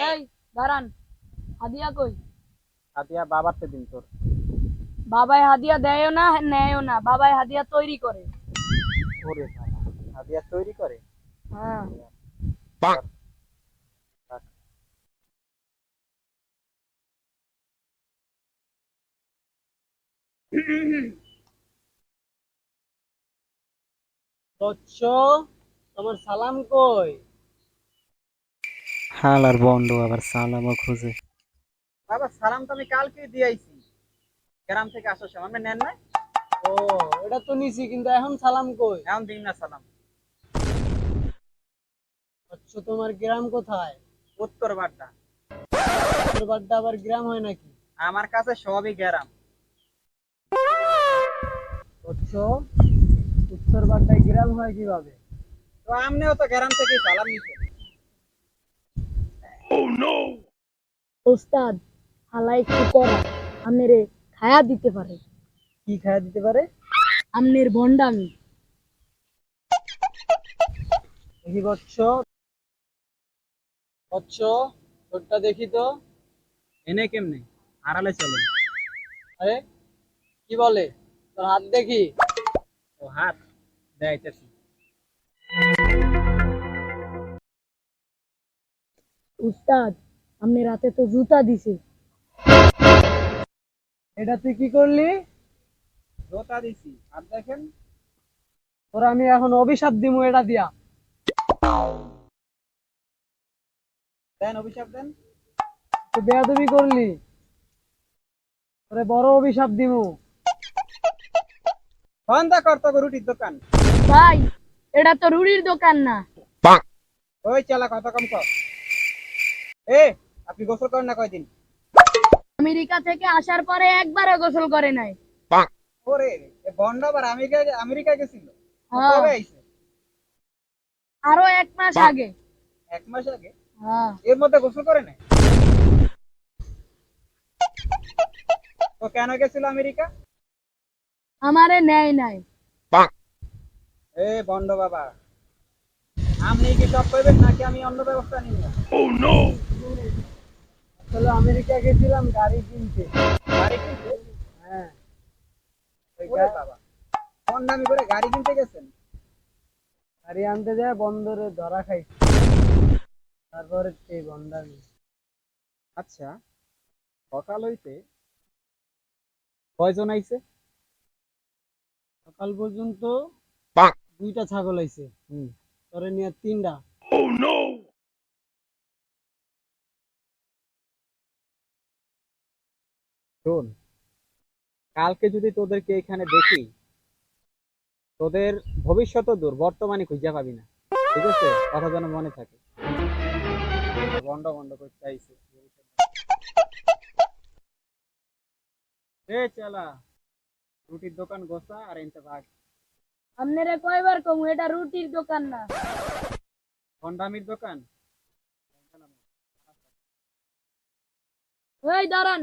এই দাঁড়ান, হাদিয়া কই? হাতিয়া বাবারতে দিন তোর। বাবাই হাদিয়া দেয়ও না নেয়ও না, বাবাই হাদিয়া তৈরি করে। ওরে বাবা, হাতিয়া তৈরি করে। হ্যাঁ। রাখ, রাখ। বৎস, তোমার সালাম কই? হালার বন্ডু আবার সালামও খুঁজে। বাবা সালাম তো আমি কালকে দিয়ে আইছি, গ্রাম থেকে আসার সময় আপনি নেন নাই? ও, এটা তো নিছি, কিন্তু এখন সালাম কই? এখন দিন না সালাম। বৎস, তোমার গ্রাম কোথায়? উত্তর বাড্ডা। তোর বাড়িটা আবার গ্রাম হয় নাকি? আমার কাছে সবই গ্রাম। বৎস, উত্তর বাড্ডায় গ্রাম হয় কিভাবে? তো আপনিও তো গ্রাম থেকেই সালাম নিছেন। ওস্তাদ, হালাই একটু করা, আমনেরে খায়া দিতে পারে। কি খাওয়া দিতে পারে? আমনের ভন্ডামি। দেখি বৎস, বৎস, তোরটা দেখি তো। এনে কেমনে আড়ালে চলে? আরে, কি বলে? তোর হাত দেখি। ও হাত দেখাইতেছি। উস্তাদ, আমনের রাতে তো জুতা দিছে। এটা তুই কি করলি? জোতা দিছি, হাত দেখেন। তোর আমি এখন অভিশাপ দিমু এটা দিয়া। দেন অভিশাপ দেন। তুই বেয়াদবি করলি, তোরে বড় অভিশাপ দিমু। বন্ধ কর তো রুটির দোকান। ভাই, এটা তো রুড়ির দোকান না। ওই চালা কথা কম কর। এ, আপনি গোসল করেন না কয়দিন? আমেরিকা থেকে আসার পরে একবারও গোসল করে নাই। ওরে, এ বন্ড আবার আমেরিকা আমেরিকা গেছিল? হ্যাঁ। কবে আইছে? আরো 1 মাস আগে। 1 মাস আগে? হ্যাঁ। এর মধ্যে গোসল করে নাই? তো কেন গেছিল আমেরিকা? আমারে নেয় নাই। এ বন্ড বাবা, আপনি কি সব করবেন নাকি আমি অন্য ব্যবস্থা নিব? আসলে আমেরিকা গেছিলাম গাড়ি কিনতে। গাড়ি কিনতে? হ্যাঁ, ওই ওরে বাবা, বন্ডামি করে গাড়ি কিনতে গেছেন? গাড়ি আনতে যায় বন্দরে ধরা খাইছি, তারপরে সেই বন্দামি। আচ্ছা, সকাল হইতে কয়জন আইছে? সকাল পর্যন্ত 2টা ছাগল আইছে, হুম। তোরে নিয়ে 3টা। শোন, কালকে যদি তোদেরকে এখানে দেখি, তোদের ভবিষ্যৎ দূর, বর্তমানে খুঁজে পাবি না। ঠিক আছে, কথা যেন মনে থাকে। বন্ড বন্ড করতে আইছে। এ চালা, রুটির দোকান গোসা আর এনতে ভাগ। আপনারে কয়বার কমু, এটা রুটির দোকান না। ভন্ডামির দোকান। এই দাঁড়ান।